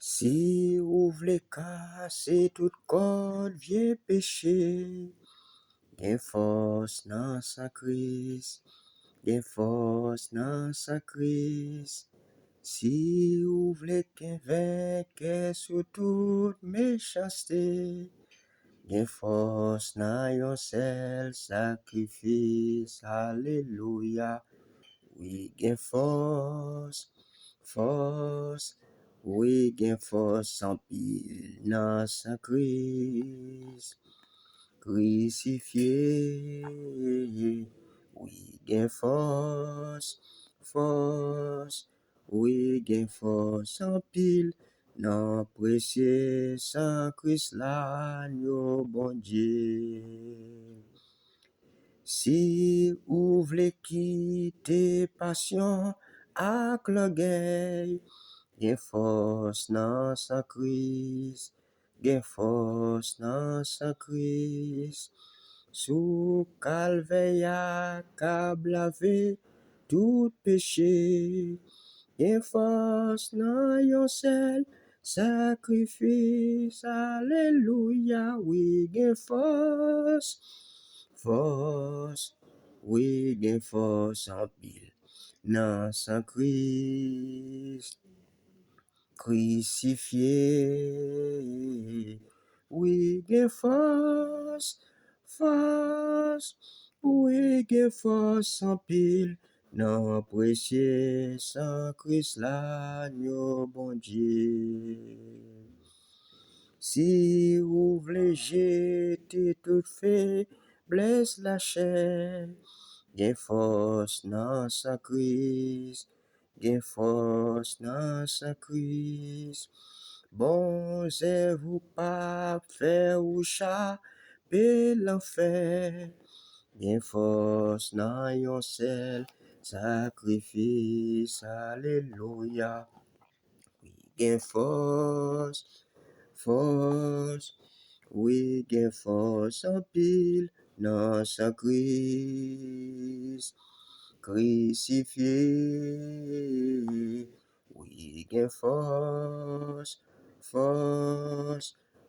Si ou vle kase tout kod vie peche, gen fos nan sa Kris, gen fos nan sa Kris. Si ou vle ken venke sou tout méchanceté, gen fos nan yon sel sakrifis, alléluia. Oui, gen fos, oui, gen fos en pile nan sa Kris, crucifié. Oui, gen fos, oui, gen fos en pile nan presye sa Kris l'agneau bon Dieu. Si ou vle kite passion ak l'orgueil, gen fos nan sa Kris, gen fos nan sa Kris. Sou kalveya kab lave tout péché, gen fos nan yon sel sakrifis, alléluia. Oui, gen fos, oui, gen fos en pile nan sa Kris, crucifié. Oui, gen fos, oui, gen fos en pile nan presye sa Kris l'agneau bon Dieu. Si ou vle jete tout faiblesse la chair, gen fos nan sa Kris, gen fos nan sa Kris. Bon zè vous pa fè ou chape l'enfer, gen fos nan yon sel sakrifis, alléluia. Oui, gen fos, oui, gen fos en pile nan sa Kris, crucifié. Oui, gen fos,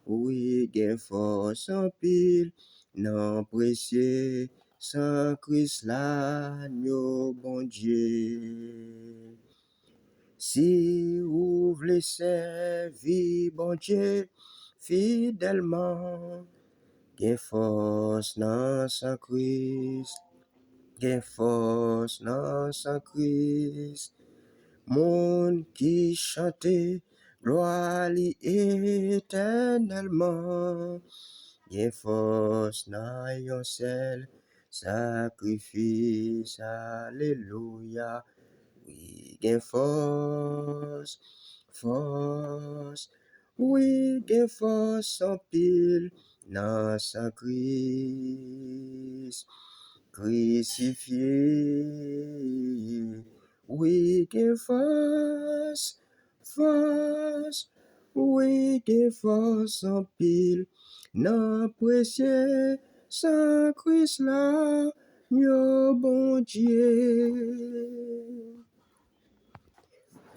oui, gen fos en pile nan presye sa Kris l'agneau bon Dieu. Si ou vle servi bon Dieu fidèlement, gen fos nan sa Kris, gen fos nan sa Kris. Moun ki chante gloire li éternellement, gen fos nan yon sel sakrifis, alléluia. Oui, gen fos, oui, gen fos en pile nan sa Kris, crucifié. Oui, gen fos, oui, gen fos en pile nan presye sa Kris l'agneau bon Dieu.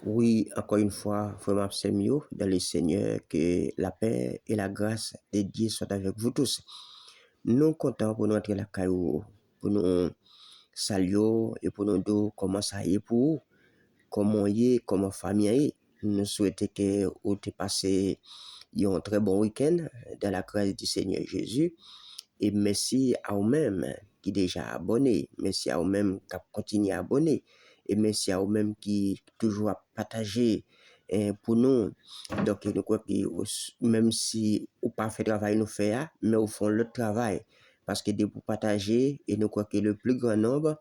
Oui, encore une fois, frère Mapsemio, dans le Seigneur, que la paix et la grâce de Dieu soient avec vous tous. Nous comptons pour nous entrer la caillou, pour nous saluer et pour nous dire comment ça y est pour vous, comment y est, comment famille y est. Nous souhaitons que vous ayez passé un très bon week-end dans la grâce du Seigneur Jésus. Et merci à vous-même qui déjà abonné, merci à vous-même qui continue à abonner, et merci à vous-même qui toujours à partager pour nous. Donc, nous crois que même si vous pas fait travail nous faire, mais au fond le travail, parce que de vous partager, et nous crois que le plus grand nombre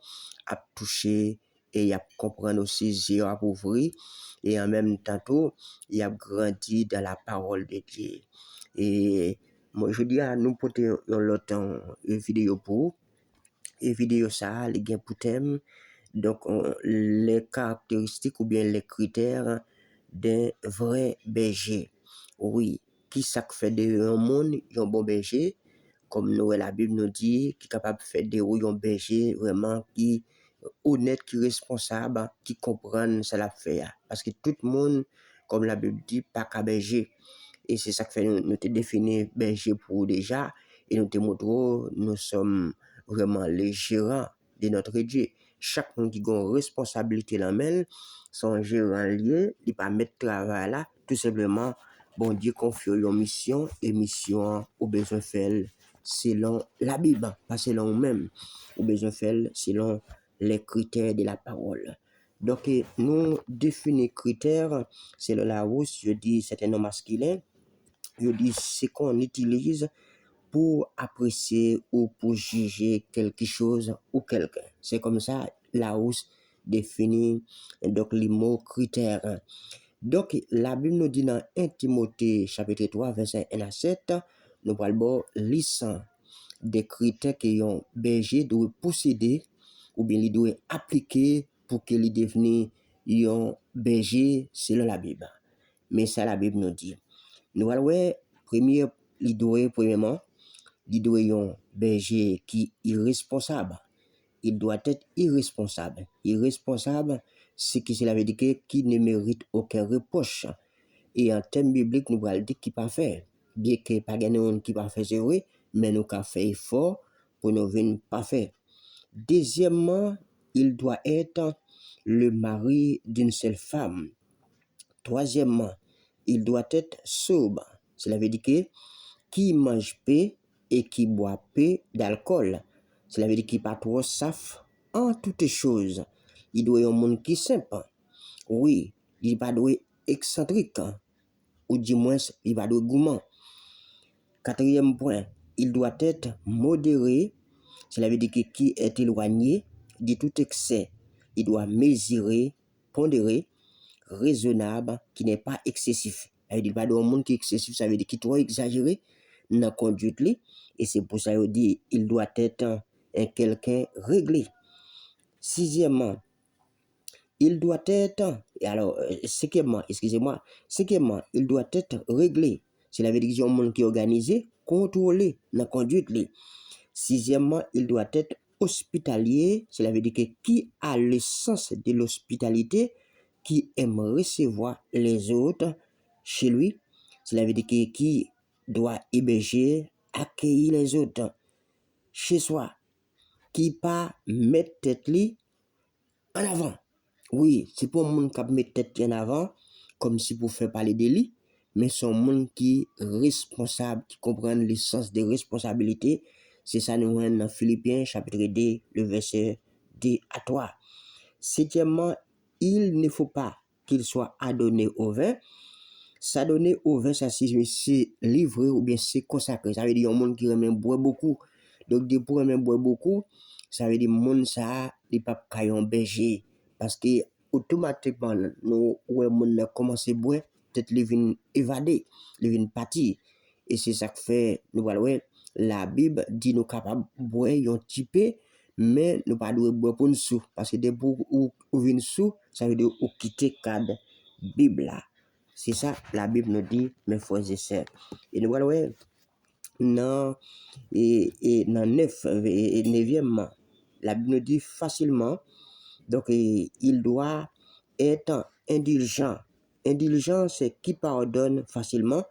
a touché et a comprendre aussi, yeux à ouvrir, et en même temps tout, il a grandi dans la parole de Dieu. Et moi, je dis à nous porter l'autre vidéo pour vous. Et vidéo ça, les gains pour thème. Donc, les caractéristiques ou bien les critères d'un vrai berger. Oui, qui ça fait de un monde, un bon berger, comme nous, la Bible nous dit, qui est capable de faire de un berger vraiment qui honnête, qui responsable, qui comprend ça la fait. Parce que tout le monde comme la Bible dit, pas qu'à berger. Et c'est ça que fait nous te définir berger pour déjà, et nous te montrons, nous sommes vraiment les gérants de notre Dieu. Chaque monde qui a une responsabilité dans main, son gérant lié, il pas mettre travail là, tout simplement, bon Dieu confie une mission, et mission, ou besoin faire selon la Bible, pas selon nous-mêmes, ou besoin faire selon les critères de la parole. Donc, nous définissons critères selon la hausse, je dis c'est un nom masculin, je dis ce qu'on utilise pour apprécier ou pour juger quelque chose ou quelqu'un. C'est comme ça, la hausse définit donc les mots critères. Donc, la Bible nous dit dans 1 Timothée chapitre 3, verset 1 à 7, nous parlons lisant des critères que un berger doit posséder ou bien il doit appliquer pour qu'il devienne un berger selon la Bible. Mais ça, la Bible nous dit. Nous allons premièrement, il doit être un berger qui est irresponsable. Il doit être irresponsable. Irresponsable, c'est que cela veut dire qu'il ne mérite aucun reproche. Et en termes bibliques, nous allons dire qu'il n'est pas fait. Bien que pas gagner qui pas fait, c'est vrai, mais nous avons fait effort pour nous venir pas faire. Deuxièmement, il doit être le mari d'une seule femme. Troisièmement, il doit être sobre. Cela veut dire que qui mange peu et qui boit peu d'alcool. Cela veut dire qu'il n'est pas trop saf en toutes choses. Il doit être un monde qui est simple. Oui, il n'est pas excentrique. Ou du moins, il va de gourmand. Quatrième point, il doit être modéré. Cela veut dire que qui est éloigné de tout excès. Il doit mesurer, pondérer, raisonnable, qui n'est pas excessif. Ça veut dire pas de monde qui est excessif, ça veut dire qu'il est trop exagéré dans la conduite. Et c'est pour ça qu'il dit il doit être quelqu'un réglé. Sixièmement, il doit être, cinquièmement, il doit être réglé. Cela veut dire qu'il y a un monde qui est organisé, contrôlé dans la conduite. Sixièmement, il doit être hospitalier. Cela veut dire que qui a le sens de l'hospitalité, qui aime recevoir les autres chez lui. Cela veut dire que qui doit héberger, accueillir les autres chez soi. Qui pas mettre tête en avant. Oui, c'est pour un monde qui met tête en avant, comme si pour faire parler de lui, mais c'est un monde qui est responsable, qui comprend le sens des responsabilités. C'est ça nous voyons dans Philippiens chapitre 2, le verset 2 à 3. Septièmement, il ne faut pas qu'il soit adonné au vin. S'adonner au vin, ça c'est livré ou bien c'est consacré. Ça veut dire un monde qui aime boire beaucoup. Donc, de pour aimer boire beaucoup, ça veut dire monde ça, il pas caillon berger. Parce que automatiquement, nous, ouais, monde a commencé à boire, peut-être les vins évader, les vins partir. Et c'est ça que fait, nous voilà, ouais, la Bible dit nous capables de boire un petit peu, mais nous pas de boire pour nous sous. Parce que dès pour ou vin sous, ça veut dire ou quitter cadre Bible là. C'est ça, la Bible nous dit, mes frères et sœurs. Et nous voilà, ouais, non, et dans 9e, la Bible nous dit facilement, donc il doit être indulgent. Indulgent, c'est qui pardonne facilement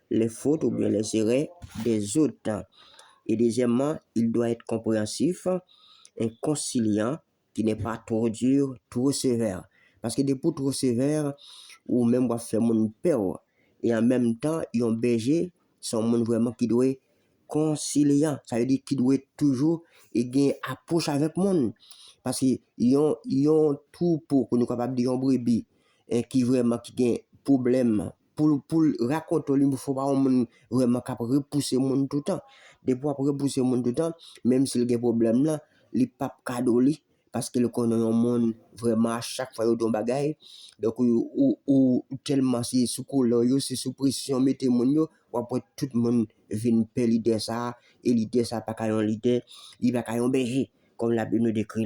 les fautes ou bien les erreurs des autres. Et deuxièmement, il doit être compréhensif, un conciliant qui n'est pas trop dur, trop sévère. Parce que des pour trop sévère, ou même va faire mon peur. Et en même temps, il y a un berger, c'est un monde vraiment qui doit être conciliant. Ça veut dire qu'il doit toujours et approche avec monde. Parce qu'ils ont tout pour que nous capables de dire un brebis qui vraiment qui a un problème. Pour raconter, il ne faut pas vraiment repousser le monde tout le temps. Des fois, pour repousser le monde tout le temps, même s'il y a un problème là, il n'y a pas de cadeau. Parce que le connaît un monde vraiment à chaque fois il y a un bagage. Donc, ou tellement c'est sous couleur, c'est sous pression, mettez mon yo, ou après tout le monde vient payer l'idée ça, et l'idée ça pas qu'un l'idée, il va qu'un berger, comme la Bible nous décrit.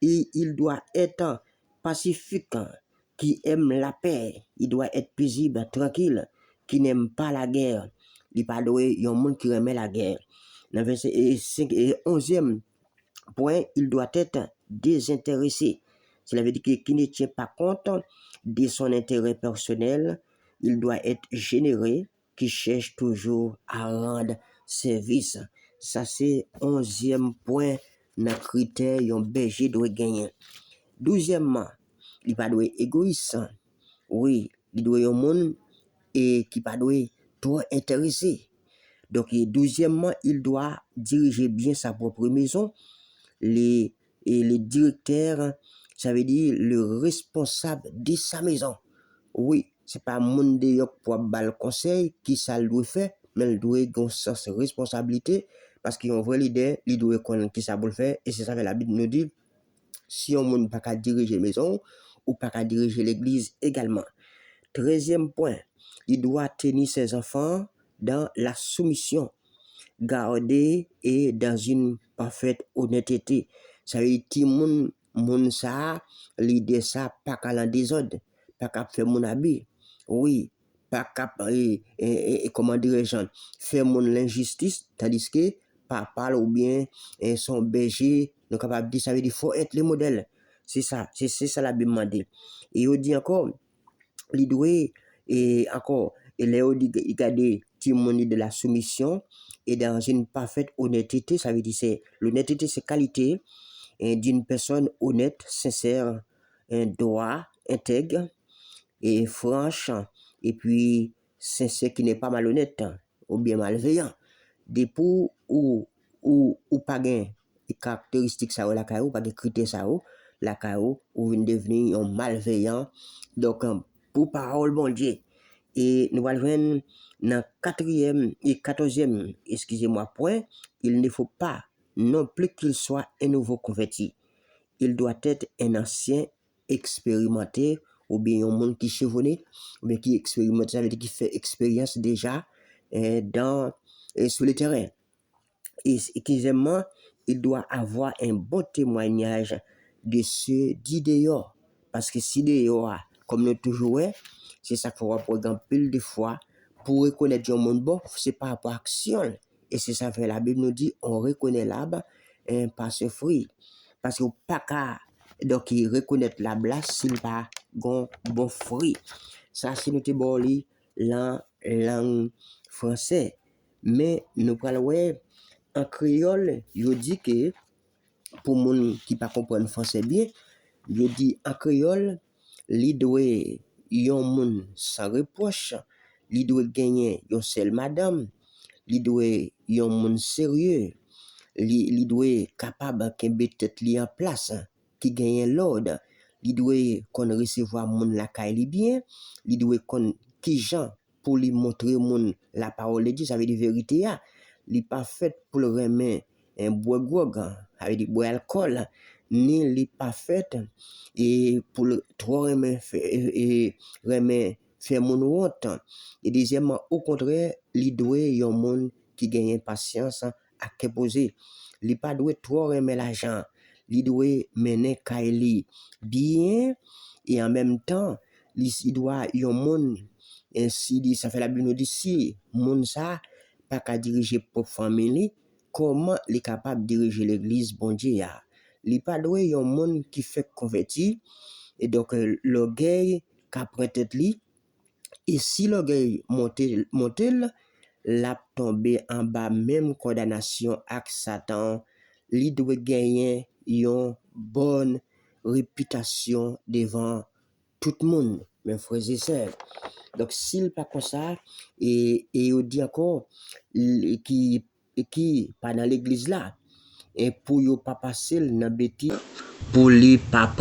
Et il doit être pacifique, qui aime la paix, il doit être paisible, tranquille, qui n'aime pas la guerre. Il pas doué, il y a un monde qui aime la guerre. Dans verset 5 et 11e point, il doit être désintéressé. Cela veut dire que qui ne tient pas compte de son intérêt personnel, il doit être généreux, qui cherche toujours à rendre service. Ça, c'est 11e point dans le critère un berger doit gagner. 12e, il pas doit être égoïste. Oui, il doit être un monde et qui pas doit être trop intéressé. Donc, 12e, il doit diriger bien sa propre maison. Les directeurs, ça veut dire le responsable de sa maison. Oui, c'est pas monde de pour bal le conseil qui ça doit faire, mais il doit avoir un sens de responsabilité parce qu'un vrai leader, il doit connaître qui ça doit faire et c'est ça que la Bible nous dit. Si on ne peut pas diriger la maison ou pas qu'à diriger l'église également. 13e point, il doit tenir ses enfants dans la soumission, garder et dans une parfaite honnêteté. Ça veut dire que moun ça, l'idée ça, pas qu'à la désordre, pas qu'à faire mon habit. Oui, pas qu'à, comment dirais-je, faire mon l'injustice, tandis que papa ou bien son berger, nous capable de dire, ça veut dire faut être le modèle. C'est ça la Bible m'a dit. Et il dit encore, il doit, et encore, il dit, garder témoigner de la soumission et dans une parfaite honnêteté, ça veut dire c'est l'honnêteté, c'est qualité d'une personne honnête, sincère, droit, intègre et franche, et puis sincère qui n'est pas malhonnête ou bien malveillant. Des pour ou pas gain les caractéristiques ça la caillou, pas de critères ça la caillou ou vient devenir un malveillant. Donc pour parole bon Dieu. Et nous allons voir dans 4e et 14e, excusez-moi, point, il ne faut pas non plus qu'il soit un nouveau converti. Il doit être un ancien expérimenté ou bien un monde qui chevronné, ou bien qui expérimente, ça veut dire qui fait expérience déjà sur le terrain. Et excusez-moi, il doit avoir un bon témoignage de ce dit dehors. Parce que si dehors, comme nous toujours, c'est ça qu'il faut prendre pile de fois pour reconnaître un monde bon, c'est par rapport à action. Et c'est ça que la Bible nous dit, on reconnaît l'arbre par ses fruits. Parce que pas qu'à donc il reconnaître l'arbre là s'il pas bon fruit. Ça c'est notre bon langue français. Mais nous parlons en créole, je dis que pour moun qui pas comprendre français bien, je dis en créole, li doit yon moun sans reproche, li doit gagner yon seul madame, li doit yon moun sérieux, li doit capable kembe tête li en place, qui gagne l'ordre, li doit qu'on recevoir moun la kay li bien, li doit qu'on qui gens pour lui montrer moun la parole de Dieu, ça veut dire vérité ya. Li pas fait pour le remettre un bois grog avec du bois alcool ni li pas fait et pour le trop remettre faire mon honte. Et deuxièmement au contraire li doit yon monde qui gagne patience à poser. Li pas doit trop remettre l'argent, li doit mener kaili bien et en même temps li doit yon monde ainsi dit ça fait la Bible nous dit si monde ça pas qu'à diriger propre famille, comment il est capable de diriger l'église bon Dieu ya. Il pas doué yon monde qui fait convertir et donc l'orgueil qu'a prend tête li et si l'orgueil monte l'a tomber en bas même condamnation avec Satan, il doit gagner une bonne réputation devant tout le monde, mes frères et sœurs. Donc s'il pas comme ça et on dit encore qui pas dans l'église là et pour yo pas passer dans bêtise pour lui pas